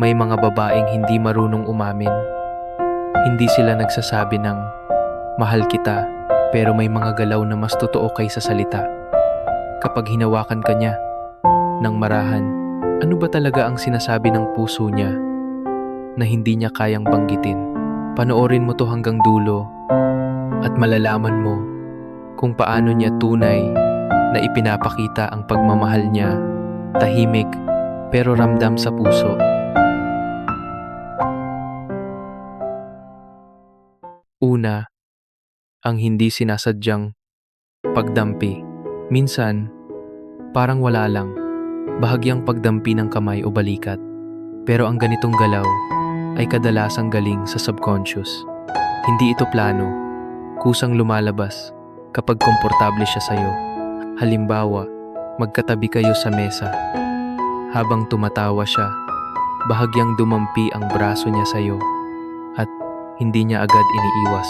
May mga babaeng hindi marunong umamin. Hindi sila nagsasabi ng, mahal kita, pero may mga galaw na mas totoo kaysa salita. Kapag hinawakan ka niya ng marahan, ano ba talaga ang sinasabi ng puso niya na hindi niya kayang banggitin? Panoorin mo to hanggang dulo at malalaman mo kung paano niya tunay na ipinapakita ang pagmamahal niya, tahimik pero ramdam sa puso. Una, ang hindi sinasadyang pagdampi. Minsan, parang wala lang, bahagyang pagdampi ng kamay o balikat. Pero ang ganitong galaw ay kadalasang galing sa subconscious. Hindi ito plano, kusang lumalabas kapag komportable siya sa'yo. Halimbawa, magkatabi kayo sa mesa. Habang tumatawa siya, bahagyang dumampi ang braso niya sa'yo at hindi niya agad iniiwas.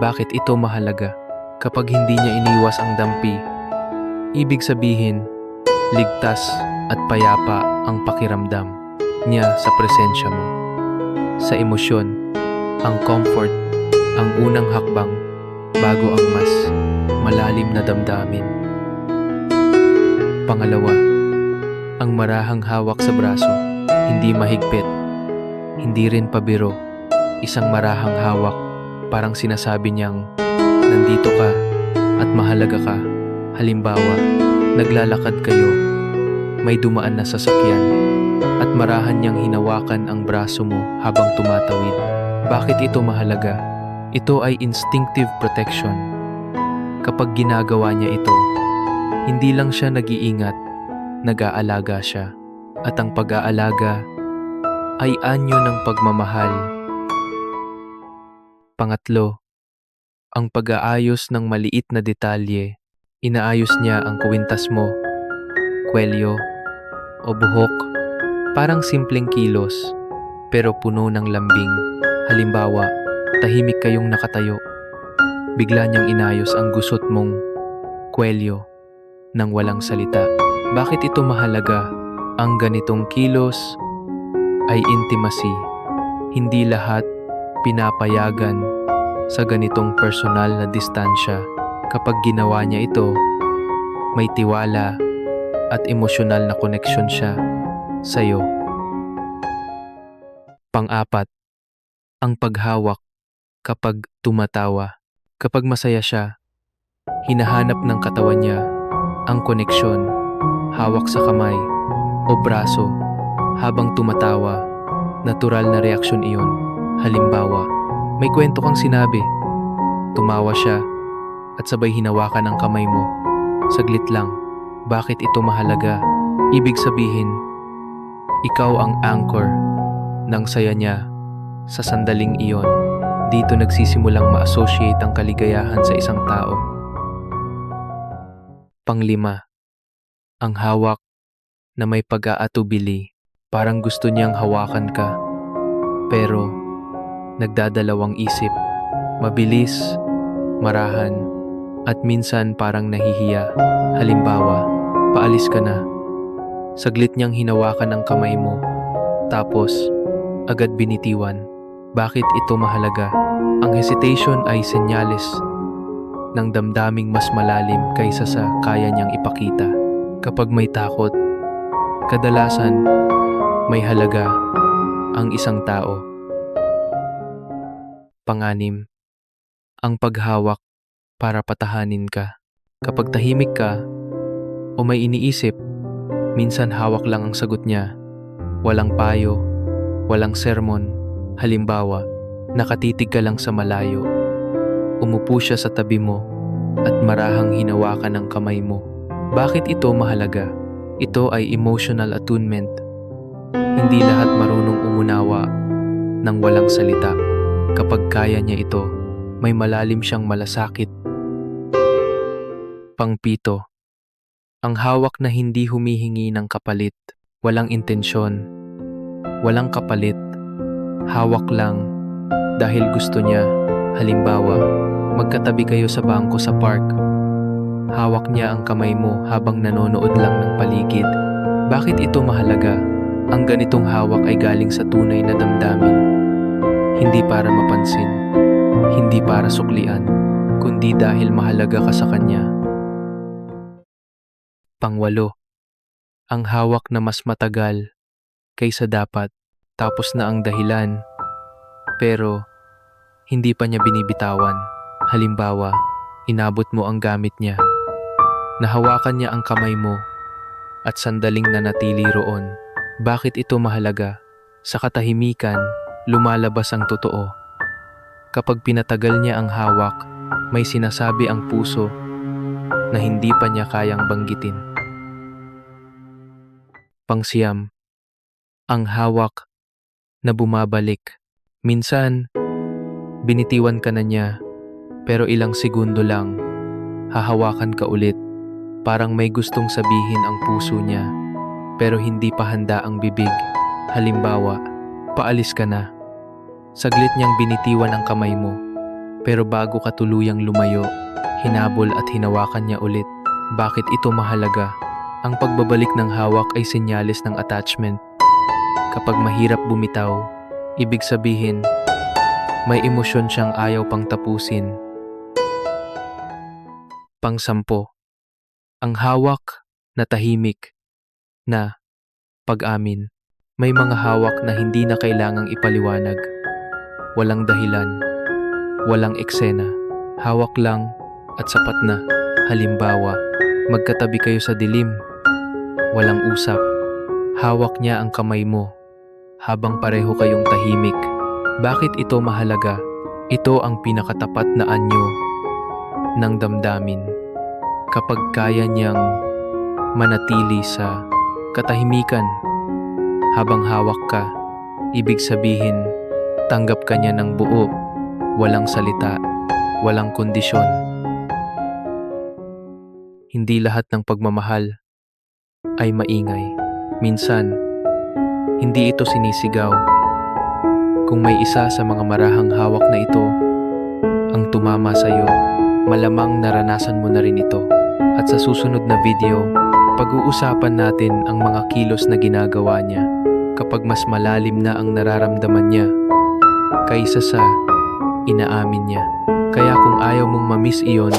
Bakit ito mahalaga? Kapag hindi niya iniwas ang dampi, ibig sabihin, ligtas at payapa ang pakiramdam niya sa presensya mo. Sa emosyon, ang comfort, ang unang hakbang bago ang mas malalim na damdamin. Pangalawa, ang marahang hawak sa braso, hindi mahigpit, hindi rin pabiro. Isang marahang hawak, parang sinasabi niyang, nandito ka at mahalaga ka. Halimbawa, naglalakad kayo, may dumaan na sasakyan, at marahan niyang hinawakan ang braso mo habang tumatawid. Bakit ito mahalaga? Ito ay instinctive protection. Kapag ginagawa niya ito, hindi lang siya nag-iingat, nag-aalaga siya. At ang pag-aalaga ay anyo ng pagmamahal. Pangatlo, ang pag-aayos ng maliit na detalye. Inaayos niya ang kwintas mo, kwelyo, o buhok. Parang simpleng kilos, pero puno ng lambing. Halimbawa, tahimik kayong nakatayo. Bigla niyang inayos ang gusot mong kwelyo nang walang salita. Bakit ito mahalaga? Ang ganitong kilos ay intimacy. Hindi lahat pinapayagan sa ganitong personal na distansya. Kapag ginawa niya ito, may tiwala at emosyonal na koneksyon siya sa'yo. Pang-apat, ang paghawak kapag tumatawa. Kapag masaya siya, hinahanap ng katawan niya ang koneksyon, hawak sa kamay o braso habang tumatawa. Natural na reaksyon iyon. Halimbawa, may kwento kang sinabi, tumawa siya at sabay hinawakan ang kamay mo. Saglit lang. Bakit ito mahalaga? Ibig sabihin, ikaw ang anchor ng saya niya sa sandaling iyon. Dito nagsisimulang ma-associate ang kaligayahan sa isang tao. Panglima, ang hawak na may pag-aatubili. Parang gusto niyang hawakan ka, pero nagdadalawang isip. Mabilis, marahan, at minsan parang nahihiya. Halimbawa, paalis ka na. Saglit niyang hinawakan ang kamay mo, tapos agad binitiwan. Bakit ito mahalaga? Ang hesitation ay senyales ng damdaming mas malalim kaysa sa kaya niyang ipakita. Kapag may takot, kadalasan may halaga ang isang tao. Panganim, ang paghawak para patahanin ka. Kapag tahimik ka o may iniisip, minsan hawak lang ang sagot niya. Walang payo, walang sermon. Halimbawa, nakatitig ka lang sa malayo. Umupo siya sa tabi mo at marahang hinawakan ang kamay mo. Bakit ito mahalaga? Ito ay emotional attunement. Hindi lahat marunong umunawa ng walang salita. Kapag kaya niya ito, may malalim siyang malasakit. Pangpito, ang hawak na hindi humihingi ng kapalit. Walang intensyon, walang kapalit. Hawak lang dahil gusto niya. Halimbawa, magkatabi kayo sa bangko sa park. Hawak niya ang kamay mo habang nanonood lang ng paligid. Bakit ito mahalaga? Ang ganitong hawak ay galing sa tunay na damdamin. Hindi para mapansin, hindi para suklian, kundi dahil mahalaga ka sa kanya. Pangwalo, ang hawak na mas matagal kaysa dapat, tapos na ang dahilan, pero hindi pa niya binibitawan. Halimbawa, inabot mo ang gamit niya, nahawakan niya ang kamay mo, at sandaling nanatili roon. Bakit ito mahalaga? Sa katahimikan, lumalabas ang totoo. Kapag pinatagal niya ang hawak, may sinasabi ang puso na hindi pa niya kayang banggitin. Pangsiyam, ang hawak na bumabalik. Minsan, binitiwan ka na niya, pero ilang segundo lang, hahawakan ka ulit. Parang may gustong sabihin ang puso niya, pero hindi pa handa ang bibig. Halimbawa, paalis ka na. Saglit niyang binitiwan ang kamay mo, pero bago ka tuluyang lumayo, hinabol at hinawakan niya ulit. Bakit ito mahalaga? Ang pagbabalik ng hawak ay senyales ng attachment. Kapag mahirap bumitaw, ibig sabihin, may emosyon siyang ayaw pang tapusin. Pangsampo, ang hawak na tahimik na pag-amin. May mga hawak na hindi na kailangang ipaliwanag. Walang dahilan, walang eksena. Hawak lang at sapat na. Halimbawa, magkatabi kayo sa dilim. Walang usap. Hawak niya ang kamay mo habang pareho kayong tahimik. Bakit ito mahalaga? Ito ang pinakatapat na anyo ng damdamin. Kapag kaya niyang manatili sa katahimikan habang hawak ka, ibig sabihin, tanggap ka niya ng buo, walang salita, walang kondisyon. Hindi lahat ng pagmamahal ay maingay. Minsan, hindi ito sinisigaw. Kung may isa sa mga marahang hawak na ito ang tumama sa iyo, malamang naranasan mo na rin ito. At sa susunod na video, pag-uusapan natin ang mga kilos na ginagawa niya kapag mas malalim na ang nararamdaman niya kaysa sa inaamin niya. Kaya kung ayaw mong ma-miss iyon,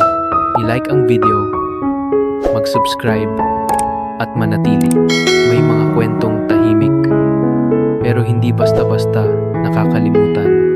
i-like ang video, mag-subscribe, at manatili. May mga kwentong tahimik, pero hindi basta-basta nakakalimutan.